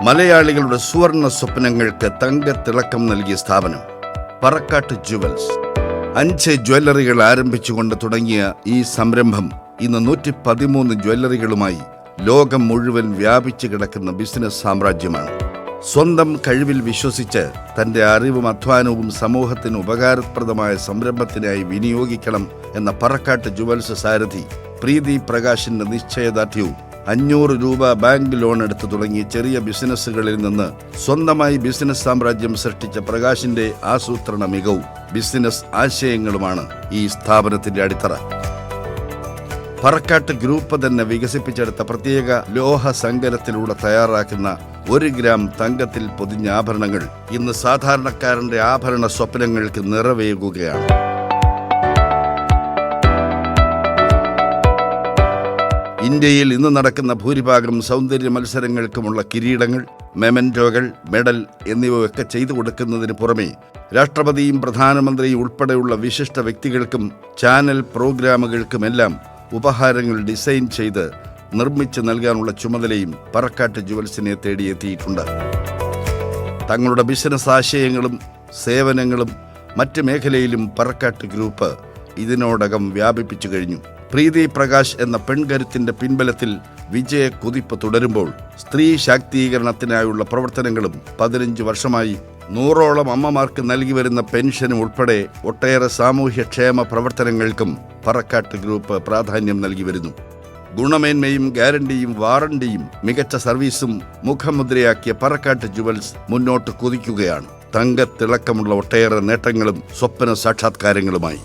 മലയാളികളുടെ സുവർണ സ്വപ്നങ്ങൾക്ക് തങ്കത്തിളക്കം നൽകിയ സ്ഥാപനം പറക്കാട്ട് ജുവൽസ്. 5 ജ്വല്ലറികൾ ആരംഭിച്ചുകൊണ്ട് തുടങ്ങിയ ഈ സംരംഭം ഇന്ന് 113 ജ്വല്ലറികളുമായി ലോകം മുഴുവൻ വ്യാപിച്ചു കിടക്കുന്ന ബിസിനസ് സാമ്രാജ്യമാണ്. സ്വന്തം കഴിവിൽ വിശ്വസിച്ച് തന്റെ അറിവും അധ്വാനവും സമൂഹത്തിന് ഉപകാരപ്രദമായ സംരംഭത്തിനായി വിനിയോഗിക്കണം എന്ന പറക്കാട്ട് ജുവൽസ് സാരഥി പ്രീതി പ്രകാശിന്റെ നിശ്ചയദാർഢ്യവും 500 രൂപ ബാങ്ക് ലോൺ എടുത്ത് തുടങ്ങിയ ചെറിയ ബിസിനസ്സുകളിൽ നിന്ന് സ്വന്തമായി ബിസിനസ് സാമ്രാജ്യം സൃഷ്ടിച്ച പ്രകാശിന്റെ ആസൂത്രണ മികവും ബിസിനസ് ആശയങ്ങളുമാണ് ഈ സ്ഥാപനത്തിന്റെ അടിത്തറ. പറക്കാട്ട് ഗ്രൂപ്പ് തന്നെ വികസിപ്പിച്ചെടുത്ത പ്രത്യേക ലോഹ സങ്കരത്തിലൂടെ തയ്യാറാക്കുന്ന 1 ഗ്രാം തങ്കത്തിൽ പൊതിഞ്ഞ ആഭരണങ്ങൾ ഇന്ന് സാധാരണക്കാരന്റെ ആഭരണ സ്വപ്നങ്ങൾക്ക് നിറവേകുകയാണ്. ഇന്ത്യയിൽ ഇന്ന് നടക്കുന്ന ഭൂരിഭാഗം സൗന്ദര്യ മത്സരങ്ങൾക്കുമുള്ള കിരീടങ്ങൾ, മെമന്റോകൾ, മെഡൽ എന്നിവയൊക്കെ ചെയ്തു കൊടുക്കുന്നതിന് പുറമെ രാഷ്ട്രപതിയും പ്രധാനമന്ത്രിയും ഉൾപ്പെടെയുള്ള വിശിഷ്ട വ്യക്തികൾക്കും ചാനൽ പ്രോഗ്രാമുകൾക്കുമെല്ലാം ഉപഹാരങ്ങൾ ഡിസൈൻ ചെയ്ത് നിർമ്മിച്ച് നൽകാനുള്ള ചുമതലയും പറക്കാട്ട് ജുവൽസിനെ തേടിയെത്തിയിട്ടുണ്ട്. തങ്ങളുടെ ബിസിനസ് ആശയങ്ങളും സേവനങ്ങളും മറ്റ് മേഖലയിലും പറക്കാട്ട് ഗ്രൂപ്പ് ഇതിനോടകം വ്യാപിപ്പിച്ചു കഴിഞ്ഞു. പ്രീതി പ്രകാശ് എന്ന പെൺകരുത്തിന്റെ പിൻബലത്തിൽ വിജയ കുതിപ്പ് തുടരുമ്പോൾ സ്ത്രീ ശാക്തീകരണത്തിനായുള്ള പ്രവർത്തനങ്ങളും 15 വർഷമായി 100ഓളം അമ്മമാർക്ക് നൽകി വരുന്ന പെൻഷനും ഉൾപ്പെടെ ഒട്ടേറെ സാമൂഹ്യക്ഷേമ പ്രവർത്തനങ്ങൾക്കും പറക്കാട്ട് ഗ്രൂപ്പ് പ്രാധാന്യം നൽകി വരുന്നു. ഗുണമേന്മയും ഗ്യാരണ്ടിയും വാറണ്ടിയും മികച്ച സർവീസും മുഖമുദ്രയാക്കിയ പറക്കാട്ട് ജുവൽസ് മുന്നോട്ട് കുതിക്കുകയാണ്, തങ്കത്തിളക്കമുള്ള ഒട്ടേറെ നേട്ടങ്ങളും സ്വപ്ന സാക്ഷാത്കാരങ്ങളുമായി.